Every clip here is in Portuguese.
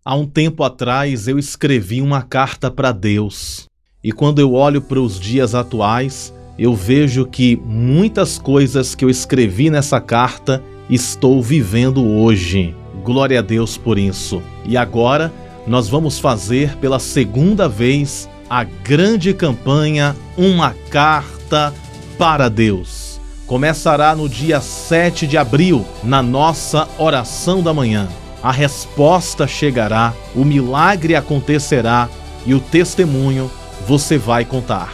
Há um tempo atrás eu escrevi uma carta para Deus. E quando eu olho para os dias atuais, eu vejo que muitas coisas que eu escrevi nessa carta estou vivendo hoje. Glória a Deus por isso. E agora nós vamos fazer pela segunda vez a grande campanha Uma Carta para Deus. Começará no dia 7 de abril, na nossa oração da manhã. A resposta chegará, o milagre acontecerá e o testemunho você vai contar.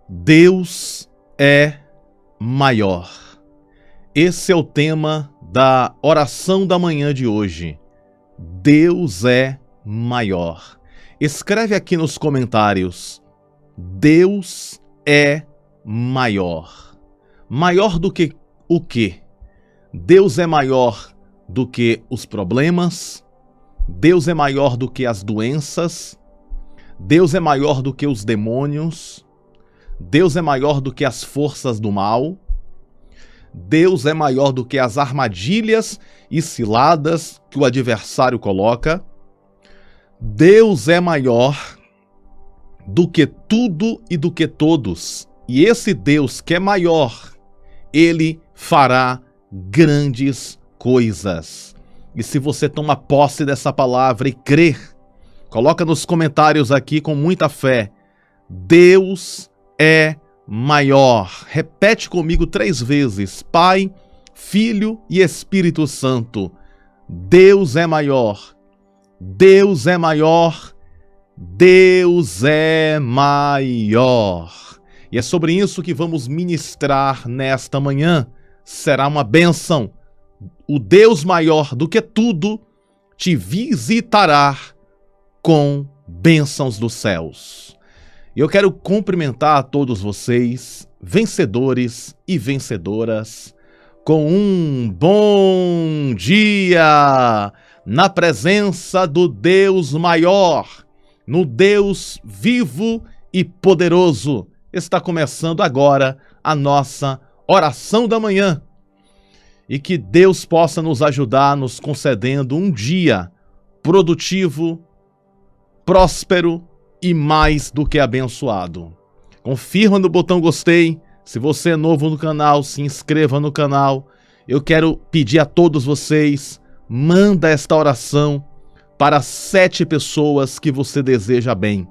Deus é maior. Esse é o tema da oração da manhã de hoje. Deus é maior. Escreve aqui nos comentários: Deus é maior. Maior do que o quê? Deus é maior do que os problemas. Deus é maior do que as doenças. Deus é maior do que os demônios. Deus é maior do que as forças do mal. Deus é maior do que as armadilhas e ciladas que o adversário coloca. Deus é maior do que tudo e do que todos. E esse Deus que é maior, Ele fará grandes coisas. E se você toma posse dessa palavra e crer, coloca nos comentários aqui com muita fé: Deus é maior. Repete comigo 3 vezes: Pai, Filho e Espírito Santo. Deus é maior. Deus é maior. Deus é maior. E é sobre isso que vamos ministrar nesta manhã. Será uma bênção. O Deus maior do que tudo te visitará com bênçãos dos céus. Eu quero cumprimentar a todos vocês, vencedores e vencedoras, com um bom dia na presença do Deus maior, no Deus vivo e poderoso. Está começando agora a nossa oração da manhã. E que Deus possa nos ajudar, nos concedendo um dia produtivo, próspero e mais do que abençoado. Confirma no botão gostei. Se você é novo no canal, se inscreva no canal. Eu quero pedir a todos vocês, manda esta oração para 7 pessoas que você deseja bem.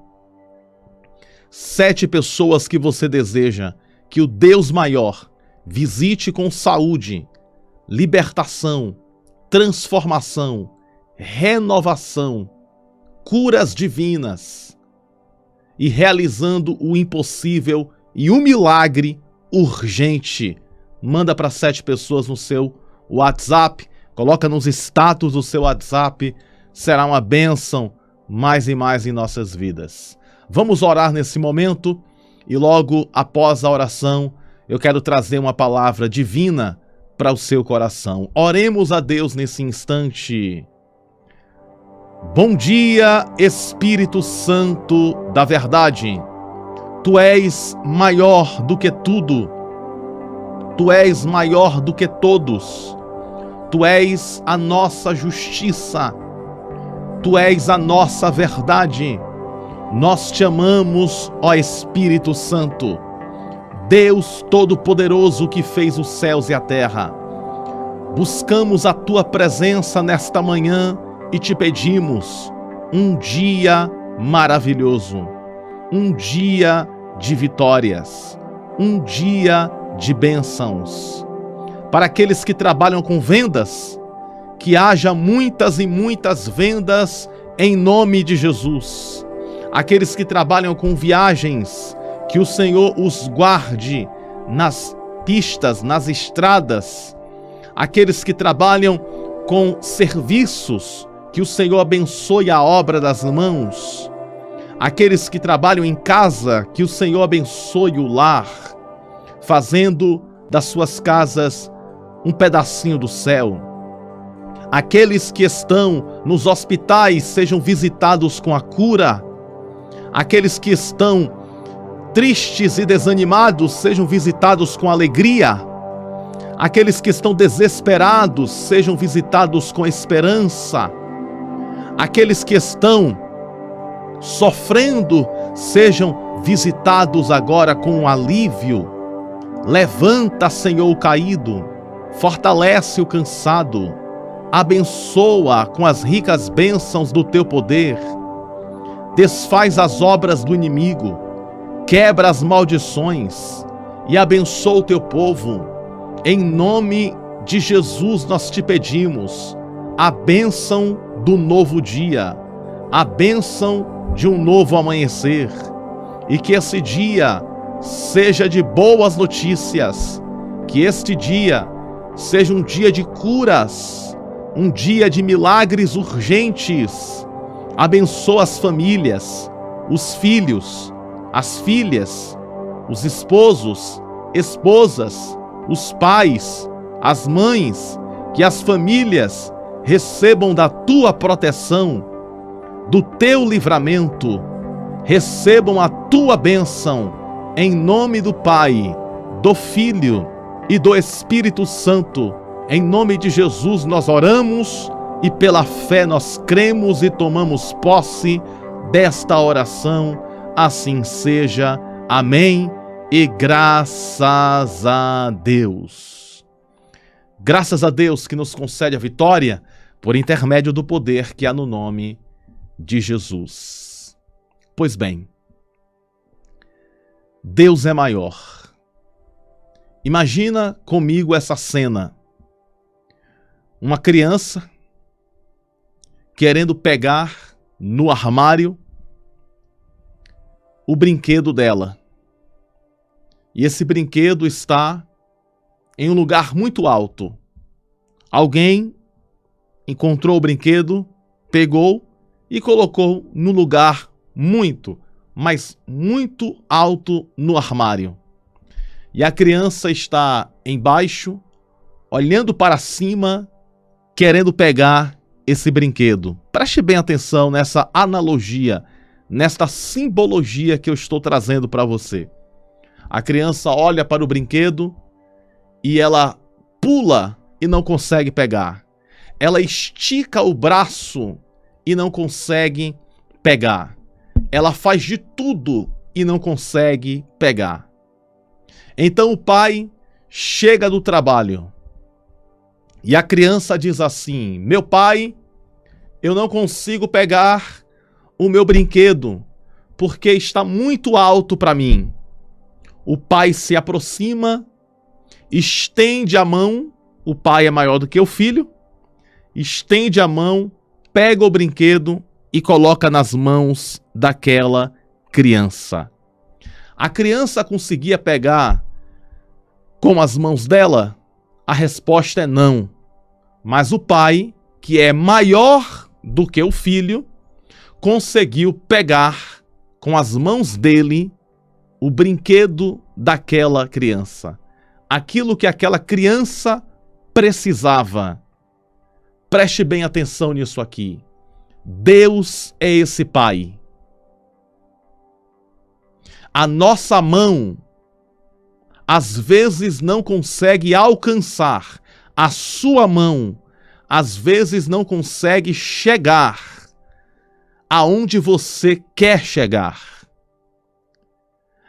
7 pessoas que você deseja que o Deus maior visite com saúde, libertação, transformação, renovação, curas divinas e realizando o impossível e um milagre urgente. Manda para 7 pessoas no seu WhatsApp, coloca nos status do seu WhatsApp. Será uma bênção mais e mais em nossas vidas. Vamos orar nesse momento e logo após a oração eu quero trazer uma palavra divina para o seu coração. Oremos a Deus nesse instante. Bom dia, Espírito Santo da verdade. Tu és maior do que tudo. Tu és maior do que todos. Tu és a nossa justiça. Tu és a nossa verdade. Nós te amamos, ó Espírito Santo, Deus Todo-Poderoso que fez os céus e a terra. Buscamos a tua presença nesta manhã e te pedimos um dia maravilhoso, um dia de vitórias, um dia de bênçãos. Para aqueles que trabalham com vendas, que haja muitas e muitas vendas em nome de Jesus. Aqueles que trabalham com viagens, que o Senhor os guarde nas pistas, nas estradas. Aqueles que trabalham com serviços, que o Senhor abençoe a obra das mãos. Aqueles que trabalham em casa, que o Senhor abençoe o lar, fazendo das suas casas um pedacinho do céu. Aqueles que estão nos hospitais sejam visitados com a cura. Aqueles que estão tristes e desanimados sejam visitados com alegria. Aqueles que estão desesperados sejam visitados com esperança. Aqueles que estão sofrendo sejam visitados agora com um alívio. Levanta, Senhor, o caído, fortalece o cansado, abençoa com as ricas bênçãos do teu poder, desfaz as obras do inimigo, quebra as maldições e abençoa o teu povo. Em nome de Jesus nós te pedimos a bênção do novo dia, a bênção de um novo amanhecer, e que esse dia seja de boas notícias, que este dia seja um dia de curas, um dia de milagres urgentes. Abençoa as famílias, os filhos, as filhas, os esposos, esposas, os pais, as mães, que as famílias recebam da tua proteção, do teu livramento, recebam a tua bênção, em nome do Pai, do Filho e do Espírito Santo. Em nome de Jesus nós oramos e pela fé nós cremos e tomamos posse desta oração. Assim seja. Amém. E graças a Deus. Graças a Deus que nos concede a vitória por intermédio do poder que há no nome de Jesus. Pois bem, Deus é maior. Imagina comigo essa cena. Uma criança querendo pegar no armário o brinquedo dela. E esse brinquedo está em um lugar muito alto. Alguém encontrou o brinquedo, pegou e colocou no lugar muito, mas muito alto no armário. E a criança está embaixo, olhando para cima, querendo pegar esse brinquedo. Preste bem atenção nessa analogia, nesta simbologia que eu estou trazendo para você. A criança olha para o brinquedo e ela pula e não consegue pegar. Ela estica o braço e não consegue pegar. Ela faz de tudo e não consegue pegar. Então o pai chega do trabalho e a criança diz assim: meu pai, eu não consigo pegar o meu brinquedo porque está muito alto para mim. O pai se aproxima, estende a mão, o pai é maior do que o filho, estende a mão, pega o brinquedo e coloca nas mãos daquela criança. A criança conseguia pegar com as mãos dela? A resposta é não. Mas o pai, que é maior do que o filho, conseguiu pegar com as mãos dele o brinquedo daquela criança. Aquilo que aquela criança precisava. Preste bem atenção nisso aqui. Deus é esse pai. A nossa mão, às vezes, não consegue alcançar. A sua mão, às vezes, não consegue chegar aonde você quer chegar.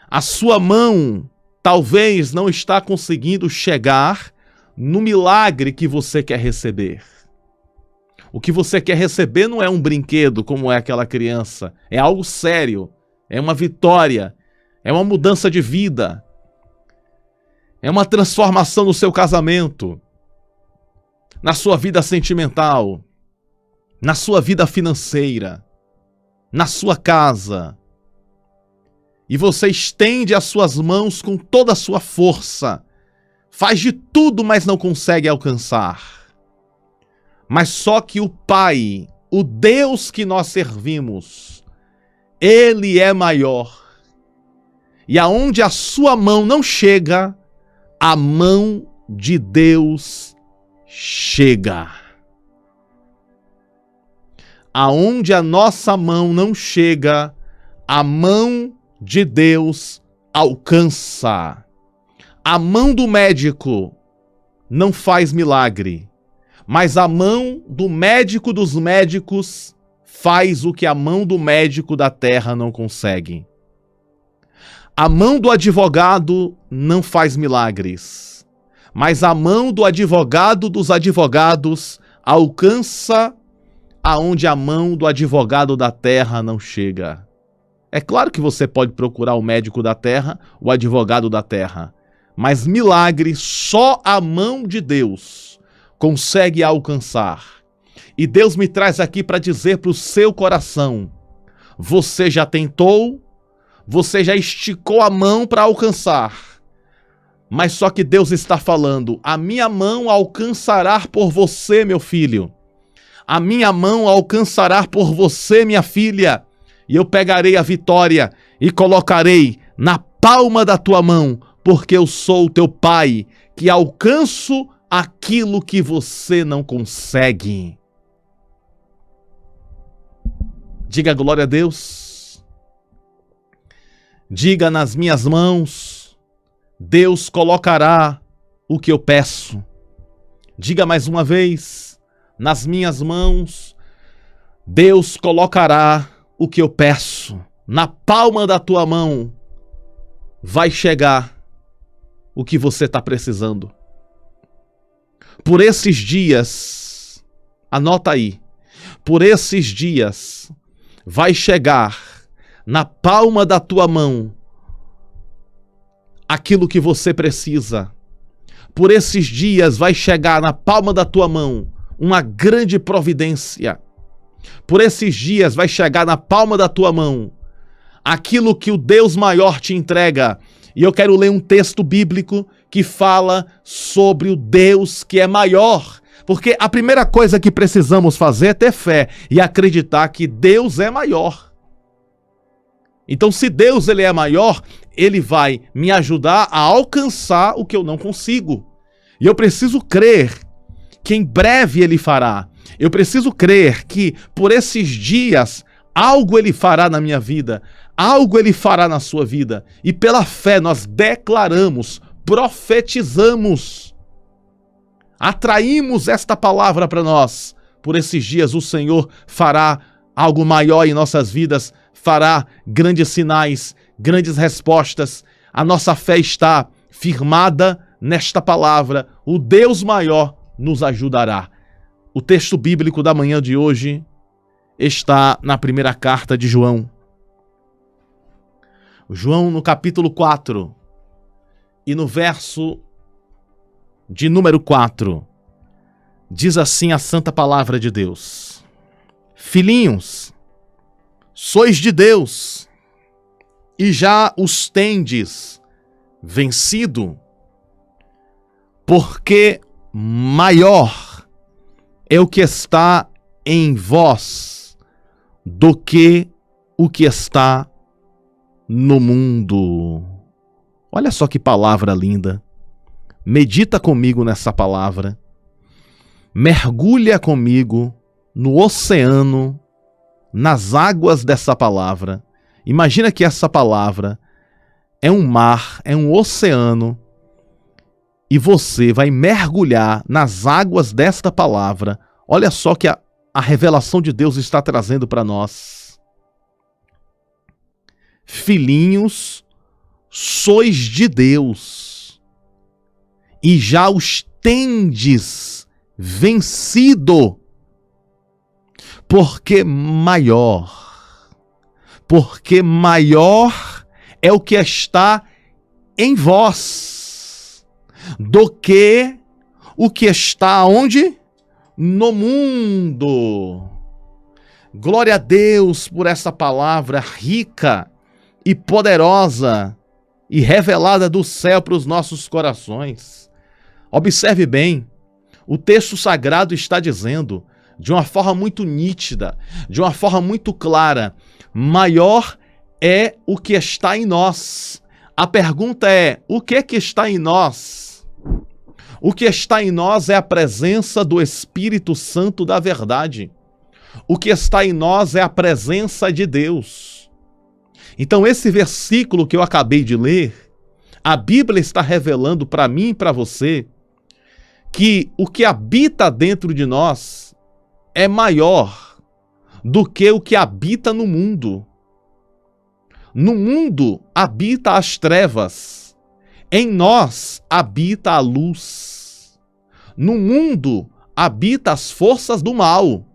A sua mão talvez não está conseguindo chegar no milagre que você quer receber. O que você quer receber não é um brinquedo como é aquela criança. É algo sério. É uma vitória. É uma mudança de vida. É uma transformação no seu casamento. Na sua vida sentimental. Na sua vida financeira. Na sua casa. E você estende as suas mãos com toda a sua força. Faz de tudo, mas não consegue alcançar. Mas só que o Pai, o Deus que nós servimos, Ele é maior. E aonde a sua mão não chega, a mão de Deus chega. Aonde a nossa mão não chega, a mão de Deus alcança. A mão do médico não faz milagre, mas a mão do médico dos médicos faz o que a mão do médico da terra não consegue. A mão do advogado não faz milagres, mas a mão do advogado dos advogados alcança aonde a mão do advogado da terra não chega. É claro que você pode procurar o médico da terra, o advogado da terra, mas milagre só a mão de Deus consegue alcançar. E Deus me traz aqui para dizer para o seu coração: você já tentou, você já esticou a mão para alcançar, mas só que Deus está falando: a minha mão alcançará por você, meu filho. A minha mão alcançará por você, minha filha. E eu pegarei a vitória e colocarei na palma da tua mão, porque eu sou o teu pai, que alcanço aquilo que você não consegue. Diga glória a Deus. Diga: nas minhas mãos, Deus colocará o que eu peço. Diga mais uma vez: nas minhas mãos, Deus colocará o que eu peço. Na palma da tua mão vai chegar o que você está precisando. Por esses dias, anota aí, por esses dias vai chegar na palma da tua mão aquilo que você precisa. Por esses dias vai chegar na palma da tua mão uma grande providência. Por esses dias vai chegar na palma da tua mão aquilo que o Deus maior te entrega. E eu quero ler um texto bíblico que fala sobre o Deus que é maior. Porque a primeira coisa que precisamos fazer é ter fé e acreditar que Deus é maior. Então, se Deus ele é maior, ele vai me ajudar a alcançar o que eu não consigo. E eu preciso crer que em breve ele fará. Eu preciso crer que por esses dias algo ele fará na minha vida, algo ele fará na sua vida. E pela fé nós declaramos, profetizamos, atraímos esta palavra para nós. Por esses dias o Senhor fará algo maior em nossas vidas, fará grandes sinais, grandes respostas. A nossa fé está firmada nesta palavra. O Deus maior nos ajudará. O texto bíblico da manhã de hoje está na primeira carta de João. João, no capítulo 4, e no verso de número 4, diz assim a santa palavra de Deus: filhinhos, sois de Deus, e já os tendes vencido, porque maior é o que está em vós do que o que está no mundo. Olha só que palavra linda. Medita comigo nessa palavra. Mergulha comigo no oceano, nas águas dessa palavra. Imagina que essa palavra é um mar, é um oceano, e você vai mergulhar nas águas desta palavra. Olha só que a revelação de Deus está trazendo para nós. Filhinhos, sois de Deus, e já os tendes vencido, porque maior é o que está em vós do que o que está onde? No mundo. Glória a Deus por essa palavra rica e poderosa e revelada do céu para os nossos corações. Observe bem, o texto sagrado está dizendo, de uma forma muito nítida, de uma forma muito clara: maior é o que está em nós. A pergunta é: o que é que está em nós? O que está em nós é a presença do Espírito Santo da verdade. O que está em nós é a presença de Deus. Então esse versículo que eu acabei de ler, a Bíblia está revelando para mim e para você que o que habita dentro de nós é maior do que o que habita no mundo. No mundo habita as trevas, em nós habita a luz. No mundo habita as forças do mal.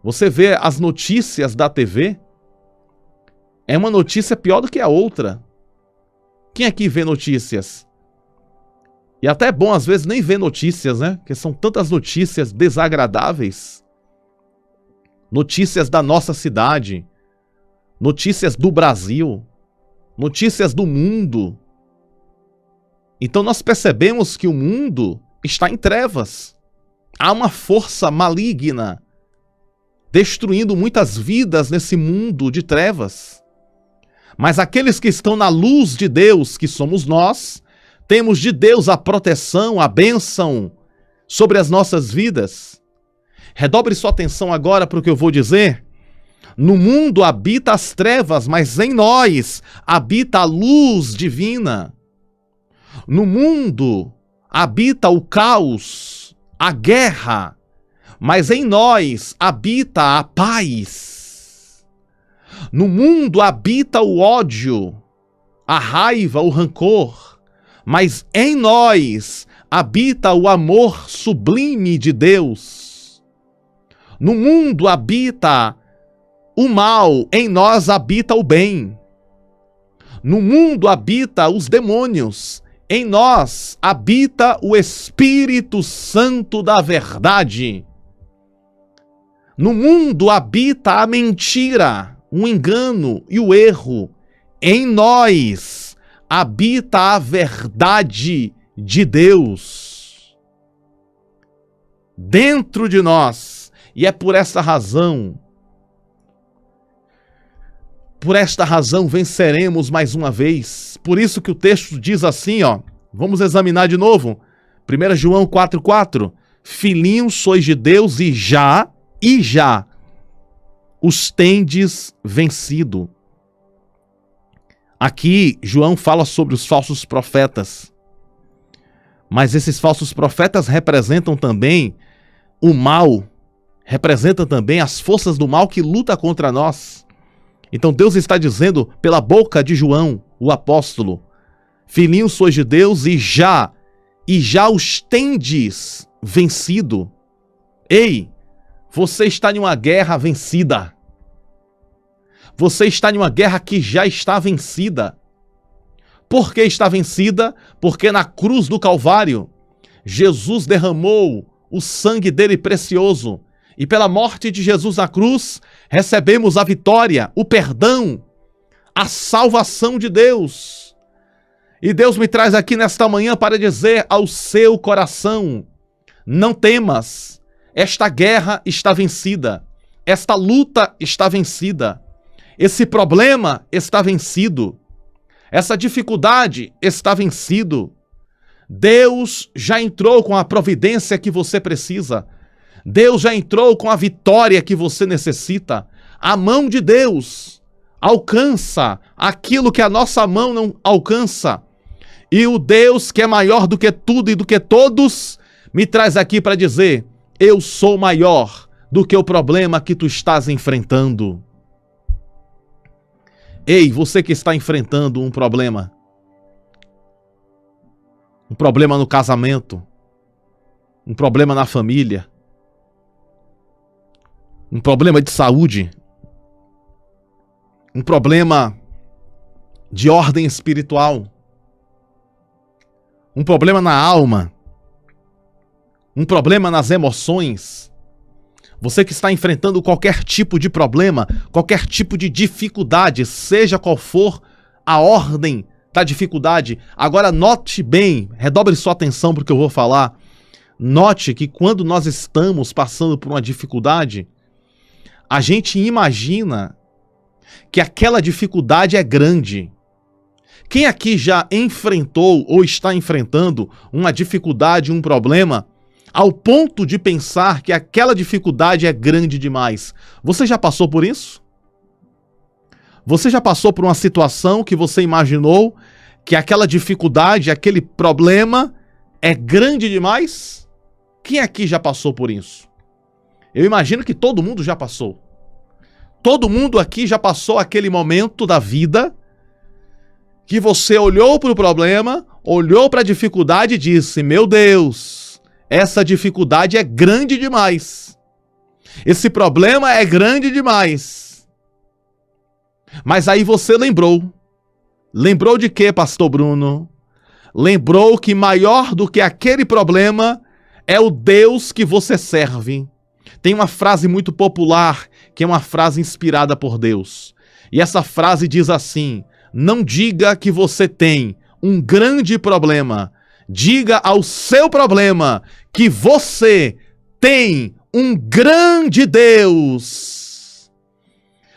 Você vê as notícias da TV, é uma notícia pior do que a outra. Quem aqui vê notícias? E até é bom às vezes nem ver notícias, né? Porque são tantas notícias desagradáveis. Notícias da nossa cidade, notícias do Brasil, notícias do mundo. Então nós percebemos que o mundo está em trevas. Há uma força maligna destruindo muitas vidas nesse mundo de trevas. Mas aqueles que estão na luz de Deus, que somos nós, temos de Deus a proteção, a bênção sobre as nossas vidas. Redobre sua atenção agora para o que eu vou dizer. No mundo habita as trevas, mas em nós habita a luz divina. No mundo habita o caos, a guerra, mas em nós habita a paz. No mundo habita o ódio, a raiva, o rancor, mas em nós habita o amor sublime de Deus. No mundo habita o mal, em nós habita o bem. No mundo habita os demônios, em nós habita o Espírito Santo da verdade. No mundo habita a mentira, o engano e o erro. Em nós habita a verdade de Deus. Dentro de nós. E é por esta razão venceremos mais uma vez. Por isso que o texto diz assim, ó. Vamos examinar de novo. 1 João 4,4. Filhinhos sois de Deus e já os tendes vencido. Aqui, João fala sobre os falsos profetas. Mas esses falsos profetas representam também o mal, representam também as forças do mal que lutam contra nós. Então Deus está dizendo pela boca de João, o apóstolo, filhinhos sois de Deus e já os tendes vencido. Ei, você está em uma guerra vencida. Você está em uma guerra que já está vencida. Por que está vencida? Porque na cruz do Calvário, Jesus derramou o sangue dele precioso. E pela morte de Jesus na cruz, recebemos a vitória, o perdão, a salvação de Deus. E Deus me traz aqui nesta manhã para dizer ao seu coração, não temas, esta guerra está vencida, esta luta está vencida, esse problema está vencido, essa dificuldade está vencido. Deus já entrou com a providência que você precisa. Deus já entrou com a vitória que você necessita. A mão de Deus alcança aquilo que a nossa mão não alcança. E o Deus que é maior do que tudo e do que todos, me traz aqui para dizer, eu sou maior do que o problema que tu estás enfrentando. Ei, você que está enfrentando um problema no casamento, um problema na família, um problema de saúde, um problema de ordem espiritual, um problema na alma, um problema nas emoções. Você que está enfrentando qualquer tipo de problema, qualquer tipo de dificuldade, seja qual for a ordem da dificuldade. Agora note bem, redobre sua atenção para o que eu vou falar. Note que quando nós estamos passando por uma dificuldade, a gente imagina que aquela dificuldade é grande. Quem aqui já enfrentou ou está enfrentando uma dificuldade, um problema, ao ponto de pensar que aquela dificuldade é grande demais? Você já passou por isso? Você já passou por uma situação que você imaginou que aquela dificuldade, aquele problema é grande demais? Quem aqui já passou por isso? Eu imagino que todo mundo já passou. Todo mundo aqui já passou aquele momento da vida que você olhou para o problema, olhou para a dificuldade e disse: meu Deus, essa dificuldade é grande demais. Esse problema é grande demais. Mas aí você lembrou. Lembrou de quê, pastor Bruno? Lembrou que maior do que aquele problema é o Deus que você serve. Tem uma frase muito popular, que é uma frase inspirada por Deus. E essa frase diz assim: não diga que você tem um grande problema. Diga ao seu problema que você tem um grande Deus.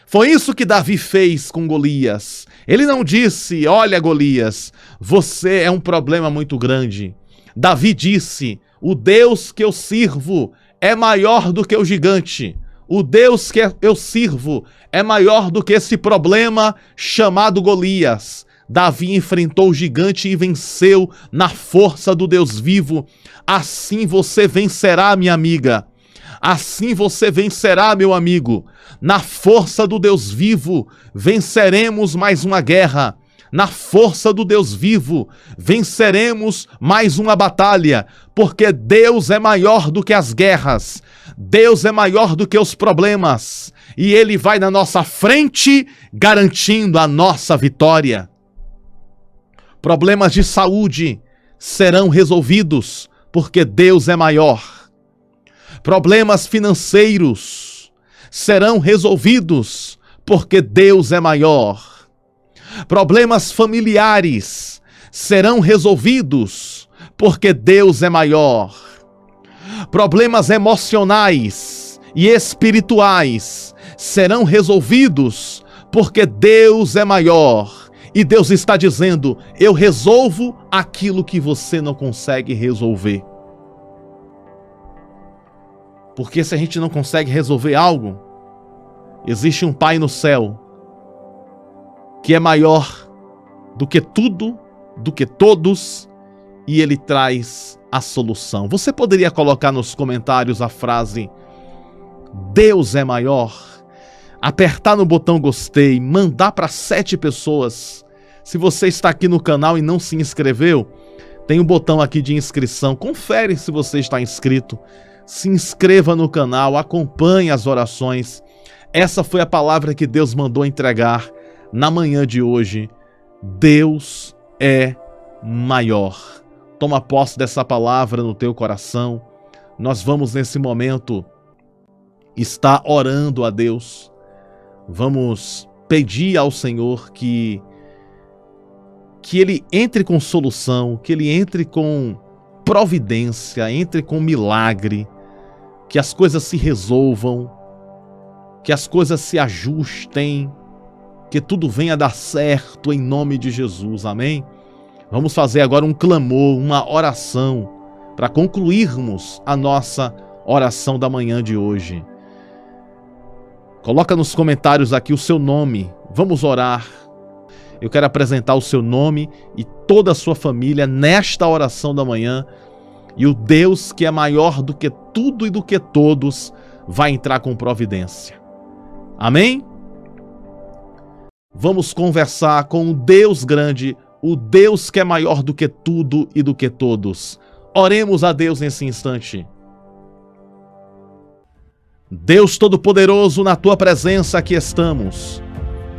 Foi isso que Davi fez com Golias. Ele não disse: olha, Golias, você é um problema muito grande. Davi disse: o Deus que eu sirvo é maior do que o gigante. O Deus que eu sirvo é maior do que esse problema chamado Golias. Davi enfrentou o gigante e venceu na força do Deus vivo. Assim você vencerá, minha amiga. Assim você vencerá, meu amigo. Na força do Deus vivo, venceremos mais uma guerra. Na força do Deus vivo, venceremos mais uma batalha, porque Deus é maior do que as guerras, Deus é maior do que os problemas, e Ele vai na nossa frente, garantindo a nossa vitória. Problemas de saúde serão resolvidos, porque Deus é maior. Problemas financeiros serão resolvidos, porque Deus é maior. Problemas familiares serão resolvidos, porque Deus é maior. Problemas emocionais e espirituais serão resolvidos, porque Deus é maior. E Deus está dizendo: eu resolvo aquilo que você não consegue resolver. Porque se a gente não consegue resolver algo, existe um Pai no céu que é maior do que tudo, do que todos, e Ele traz a solução. Você poderia colocar nos comentários a frase Deus é maior? Apertar no botão gostei, mandar para 7 pessoas. Se você está aqui no canal e não se inscreveu, tem um botão aqui de inscrição. Confere se você está inscrito. Se inscreva no canal, acompanhe as orações. Essa foi a palavra que Deus mandou entregar na manhã de hoje. Deus é maior. Toma posse dessa palavra no teu coração. Nós vamos nesse momento estar orando a Deus. Vamos pedir ao Senhor que Ele entre com solução, que Ele entre com providência, entre com milagre, que as coisas se resolvam, que as coisas se ajustem, que tudo venha a dar certo em nome de Jesus, amém? Vamos fazer agora um clamor, uma oração, para concluirmos a nossa oração da manhã de hoje. Coloca nos comentários aqui o seu nome, vamos orar. Eu quero apresentar o seu nome e toda a sua família nesta oração da manhã, e o Deus que é maior do que tudo e do que todos vai entrar com providência. Amém? Vamos conversar com o Deus grande, o Deus que é maior do que tudo e do que todos. Oremos a Deus nesse instante. Deus Todo-Poderoso, na Tua presença aqui estamos.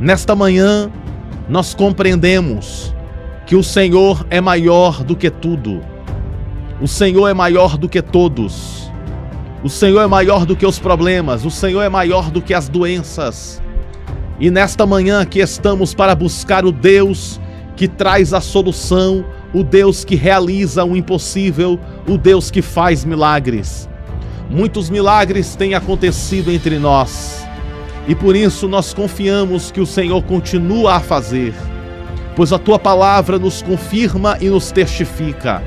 Nesta manhã, nós compreendemos que o Senhor é maior do que tudo. O Senhor é maior do que todos. O Senhor é maior do que os problemas. O Senhor é maior do que as doenças. E nesta manhã aqui estamos para buscar o Deus que traz a solução, o Deus que realiza o impossível, o Deus que faz milagres. Muitos milagres têm acontecido entre nós, e por isso nós confiamos que o Senhor continua a fazer, pois a Tua palavra nos confirma e nos testifica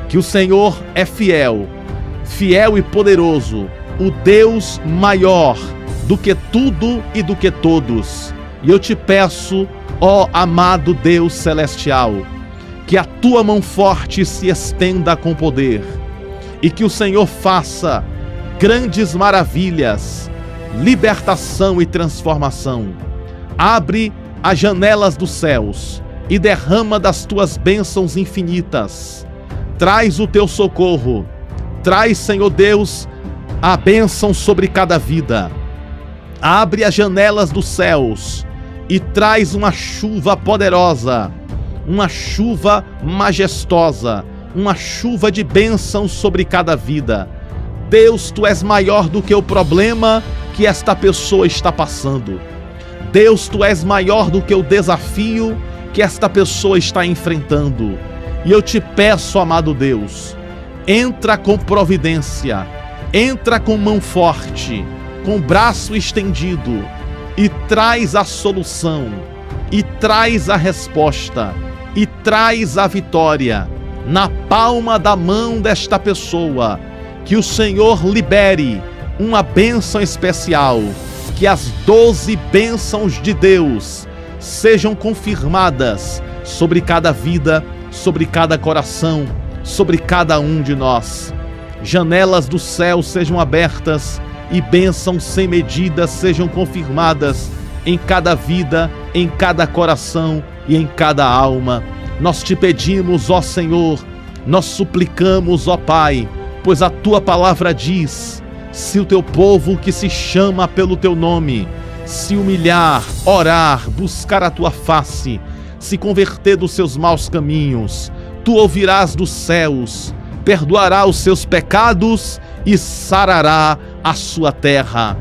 que o Senhor é fiel, fiel e poderoso, o Deus maior do que tudo e do que todos. E eu te peço, ó amado Deus celestial, que a tua mão forte se estenda com poder e que o Senhor faça grandes maravilhas, libertação e transformação. Abre as janelas dos céus e derrama das tuas bênçãos infinitas. Traz o teu socorro. Traz, Senhor Deus, a bênção sobre cada vida. Abre as janelas dos céus e traz uma chuva poderosa, uma chuva majestosa, uma chuva de bênção sobre cada vida. Deus, tu és maior do que o problema que esta pessoa está passando. Deus, tu és maior do que o desafio que esta pessoa está enfrentando. E eu te peço, amado Deus, entra com providência, entra com mão forte, com braço estendido e traz a solução, e traz a resposta, e traz a vitória na palma da mão desta pessoa. Que o Senhor libere uma bênção especial, que as 12 bênçãos de Deus sejam confirmadas sobre cada vida, sobre cada coração, sobre cada um de nós. Janelas do céu sejam abertas e bênçãos sem medida sejam confirmadas em cada vida, em cada coração e em cada alma. Nós te pedimos, ó Senhor, nós suplicamos, ó Pai, pois a tua palavra diz: se o teu povo que se chama pelo teu nome se humilhar, orar, buscar a tua face, se converter dos seus maus caminhos, tu ouvirás dos céus, perdoará os seus pecados e sarará a sua terra.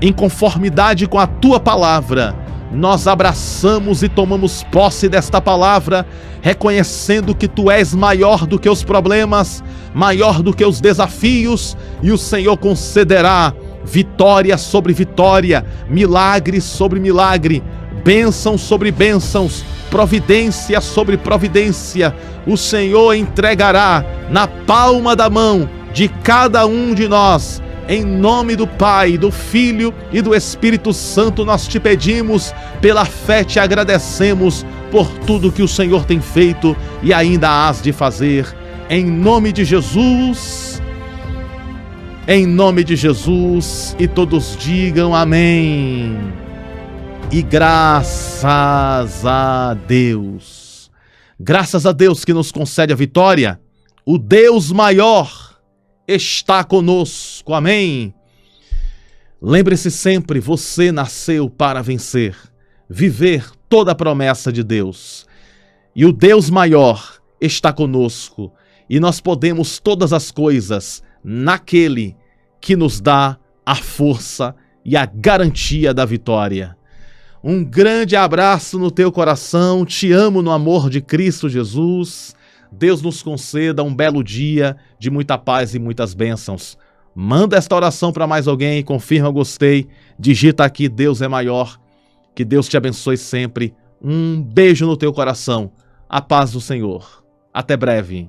Em conformidade com a tua palavra, nós abraçamos e tomamos posse desta palavra, reconhecendo que tu és maior do que os problemas, maior do que os desafios, e o Senhor concederá vitória sobre vitória, milagre sobre milagre, bênção sobre bênçãos, providência sobre providência. O Senhor entregará na palma da mão de cada um de nós. Em nome do Pai, do Filho e do Espírito Santo, nós te pedimos, pela fé te agradecemos por tudo que o Senhor tem feito e ainda hás de fazer. Em nome de Jesus, em nome de Jesus, e todos digam amém. E graças a Deus. Graças a Deus que nos concede a vitória. O Deus maior está conosco, amém? Lembre-se sempre, você nasceu para vencer, viver toda a promessa de Deus. E o Deus maior está conosco, e nós podemos todas as coisas naquele que nos dá a força e a garantia da vitória. Um grande abraço no teu coração, te amo no amor de Cristo Jesus. Deus nos conceda um belo dia de muita paz e muitas bênçãos. Manda esta oração para mais alguém, confirma gostei, digita aqui Deus é maior. Que Deus te abençoe sempre. Um beijo no teu coração. A paz do Senhor. Até breve.